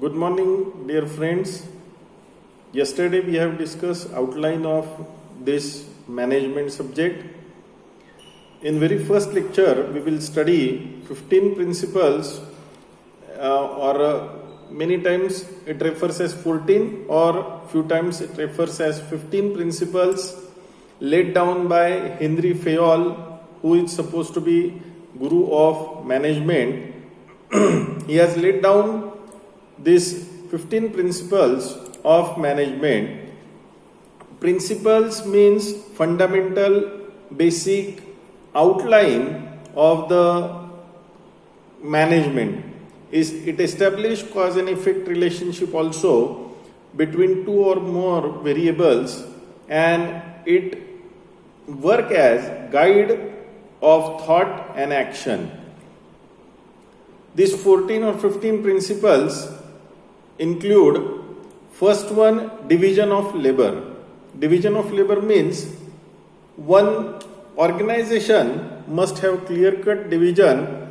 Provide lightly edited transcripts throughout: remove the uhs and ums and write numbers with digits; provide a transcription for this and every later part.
Good morning, dear friends. Yesterday we have discussed outline of this management subject. In very first lecture, we will study 15 principles or many times it refers as 14 or few times it refers as 15 principles laid down by Henry Fayol, who is supposed to be guru of management. He has laid down these 15 principles of management. Principles means fundamental, basic outline of the management. It establishes cause and effect relationship also between two or more variables, and it work as guide of thought and action. These 14 or 15 principles include first one, division of labor. Division of labor means one organization must have clear-cut division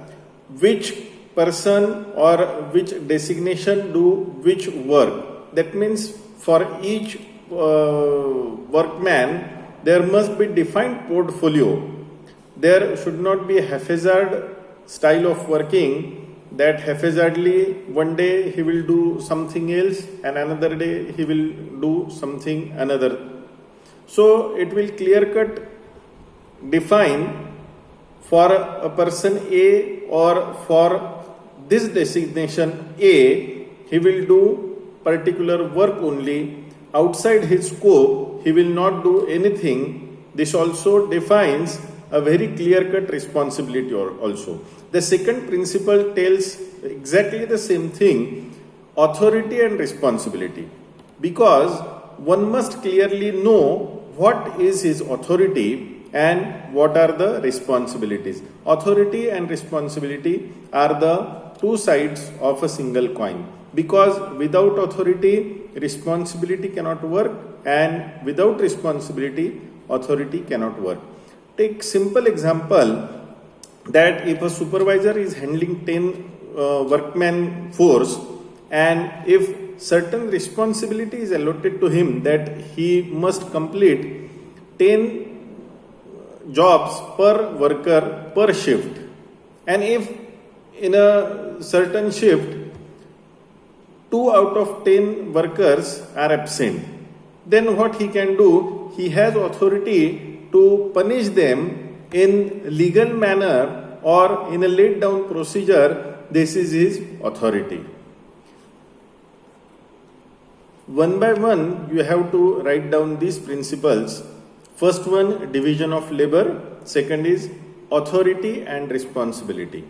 which person or which designation do which work. That means for each workman there must be defined portfolio. There should not be a haphazard style of working, that haphazardly one day he will do something else and another day he will do something another. So it will clear cut define for a person A or for this designation A, he will do particular work only. Outside his scope, he will not do anything. This also defines a very clear-cut responsibility also. The second principle tells exactly the same thing, authority and responsibility. Because one must clearly know what is his authority and what are the responsibilities. Authority and responsibility are the two sides of a single coin. Because without authority, responsibility cannot work, and without responsibility, authority cannot work. Take simple example that if a supervisor is handling 10 workman force, and if certain responsibility is allotted to him that he must complete 10 jobs per worker per shift, and if in a certain shift 2 out of 10 workers are absent, then what he can do, he has authority to punish them in legal manner or in a laid down procedure. This is his authority. One by one you have to write down these principles. First one, division of labor. Second is authority and responsibility.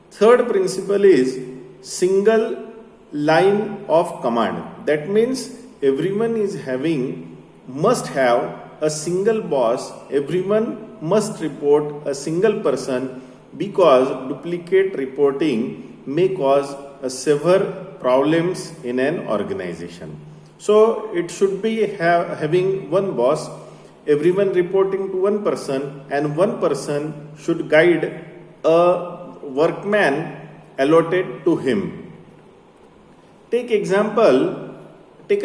Third principle is single line of command. That means everyone must have a single boss, everyone must report a single person, because duplicate reporting may cause severe problems in an organization. So it should be having one boss, everyone reporting to one person, and one person should guide a workman allotted to him. Take a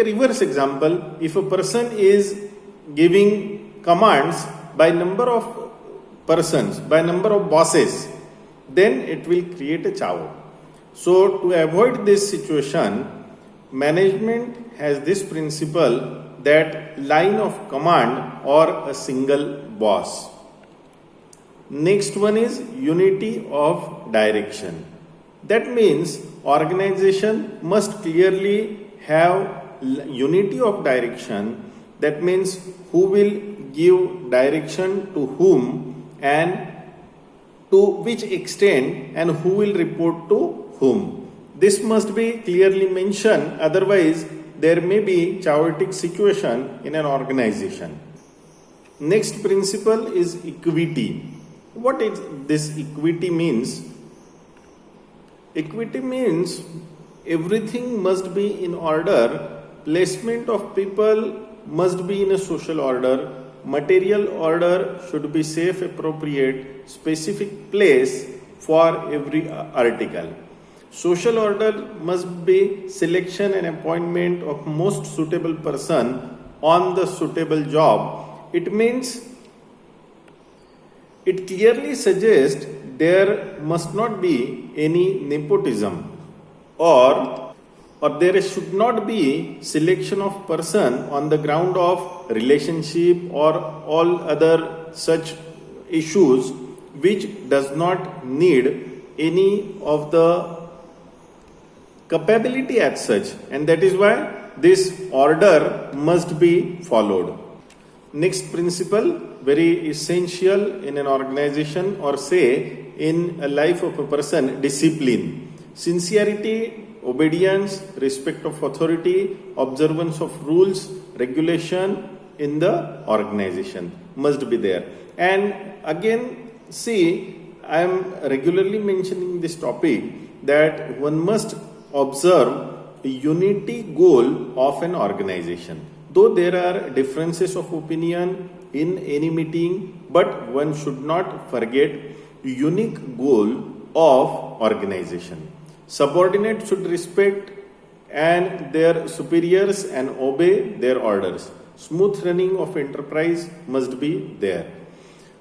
reverse example. If a person is giving commands by number of persons, by number of bosses, then it will create a chaos. So to avoid this situation, management has this principle, that line of command or a single boss. Next one is unity of direction. That means organization must clearly have unity of direction. That means who will give direction to whom and to which extent, and who will report to whom. This must be clearly mentioned, otherwise there may be chaotic situation in an organization. Next principle is equity. What is this equity means? Equity means everything must be in order, placement of people must be in a social order, material order should be safe, appropriate, specific place for every article. Social order must be selection and appointment of most suitable person on the suitable job. It means it clearly suggests there must not be any nepotism or there should not be selection of person on the ground of relationship or all other such issues which does not need any of the capability as such, and that is why this order must be followed. Next principle, very essential in an organization or say in a life of a person, discipline. Sincerity, obedience, respect of authority, observance of rules, regulation in the organization must be there. And again, see, I am regularly mentioning this topic that one must observe a unity goal of an organization. Though there are differences of opinion in any meeting, but one should not forget unique goal of organization. Subordinates should respect and their superiors and obey their orders. Smooth running of enterprise must be there.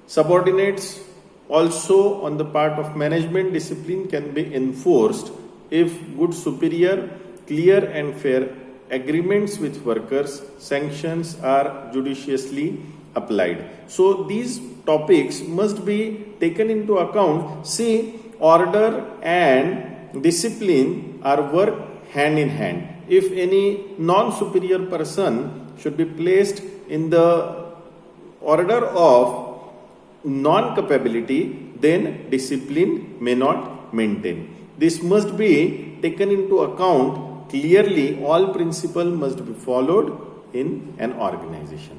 Subordinates also on the part of management discipline can be enforced if good superior, clear and fair agreements with workers, sanctions are judiciously applied. So these topics must be taken into account. See, order and discipline are work hand in hand. If any non-superior person should be placed in the order of non-capability, then discipline may not maintain. This must be taken into account clearly. All principles must be followed in an organization.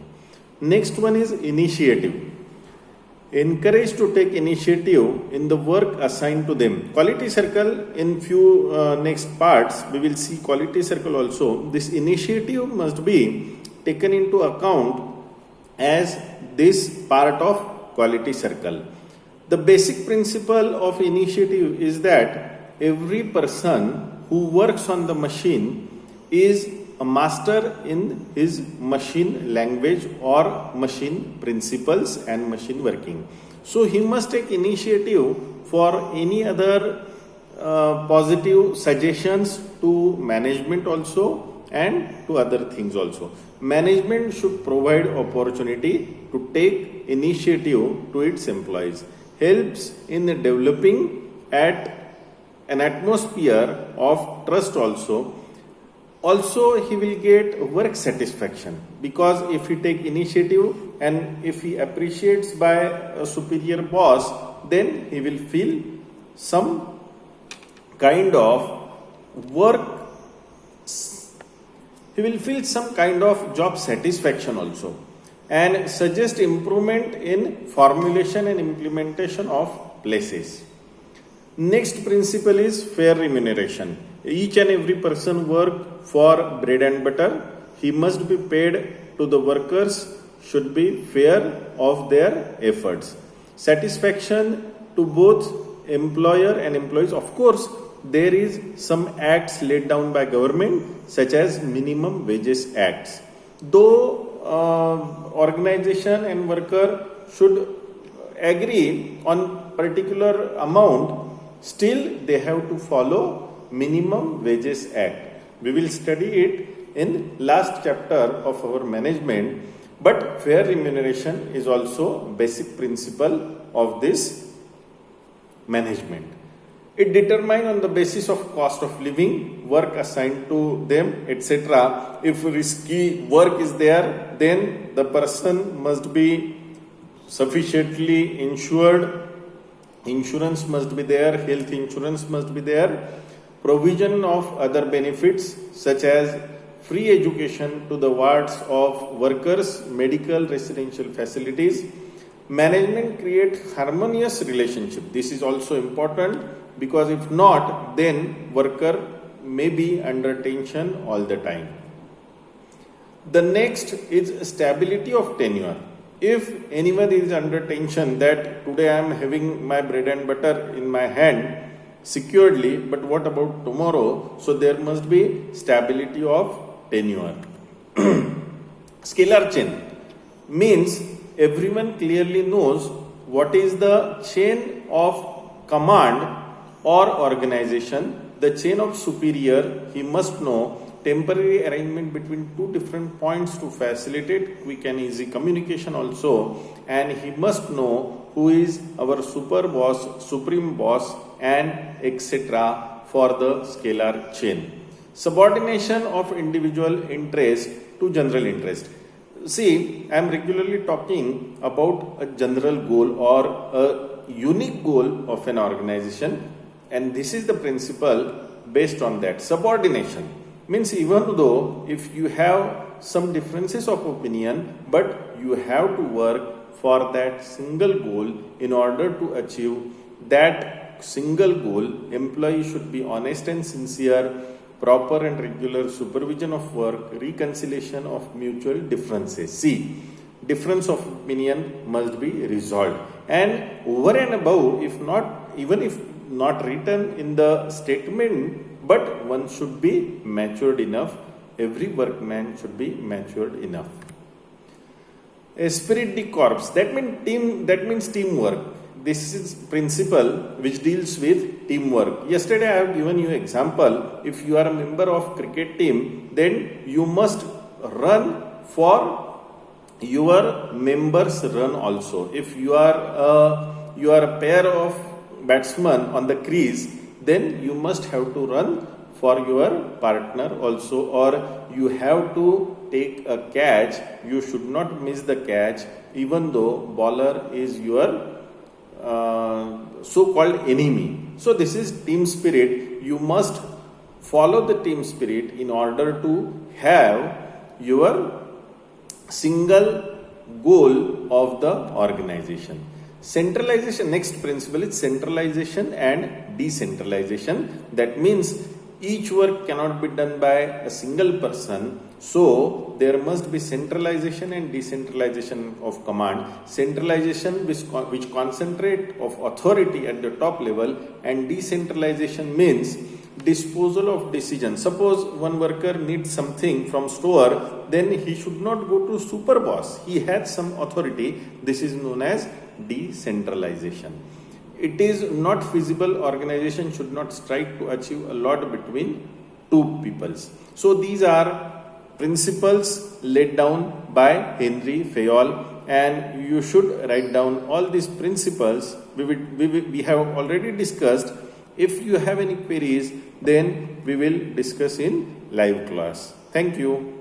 Next one is initiative. Encourage to take initiative in the work assigned to them. Quality circle, in few next parts we will see quality circle also. This initiative must be taken into account as this part of quality circle. The basic principle of initiative is that every person who works on the machine is a master in his machine language or machine principles and machine working. So he must take initiative for any other positive suggestions to management also and to other things also. Management should provide opportunity to take initiative to its employees. Helps in developing at an atmosphere of trust also. Also, he will get work satisfaction because if he take initiative and if he appreciates by a superior boss, then he will feel some kind of work. He will feel some kind of job satisfaction also and suggest improvement in formulation and implementation of places. Next principle is fair remuneration. Each and every person work for bread and butter. He must be paid to the workers, should be fair of their efforts. Satisfaction to both employer and employees. Of course, there is some acts laid down by government such as minimum wages acts. Though organization and worker should agree on particular amount, still they have to follow minimum wages act. We will study it in last chapter of our management, but fair remuneration is also basic principle of this management. It determines on the basis of cost of living, work assigned to them, etc. If risky work is there, then the person must be sufficiently insured. Insurance must be there, health insurance must be there. Provision of other benefits such as free education to the wards of workers, medical, residential facilities. Management create harmonious relationship. This is also important because if not, then worker may be under tension all the time. The next is stability of tenure. If anyone is under tension that today I am having my bread and butter in my hand securely, but what about tomorrow? So there must be stability of tenure. Scalar chain means everyone clearly knows what is the chain of command or organization, the chain of superior. He must know temporary arrangement between two different points to facilitate quick and easy communication also, and he must know who is our super boss, supreme boss, and etc. for the scalar chain. Subordination of individual interest to general interest. See, I am regularly talking about a general goal or a unique goal of an organization, and this is the principle based on that. Subordination means even though if you have some differences of opinion, but you have to work for that single goal. In order to achieve that single goal, employee should be honest and sincere, proper and regular supervision of work, reconciliation of mutual differences. See, difference of opinion must be resolved, and over and above, if not, even if not written in the statement, but one should be matured enough. Every workman should be matured enough. Esprit de corps, that means teamwork. This is principle which deals with teamwork. Yesterday I have given you example. If you are a member of cricket team, then you must run for your members' run also. If you are a pair of batsmen on the crease, then you must have to run for your partner also, or you have to take a catch. You should not miss the catch even though bowler is your so-called enemy. So this is team spirit. You must follow the team spirit in order to have your single goal of the organization. Centralization, next principle is centralization and decentralization. That means each work cannot be done by a single person. So there must be centralization and decentralization of command. Centralization which concentrate of authority at the top level, and decentralization means disposal of decision. Suppose one worker needs something from store, then he should not go to super boss. He has some authority. This is known as decentralization. It is not feasible. Organization should not strike to achieve a lot between two peoples. So these are principles laid down by Henry Fayol, and you should write down all these principles. We have already discussed. If you have any queries, then we will discuss in live class. Thank you.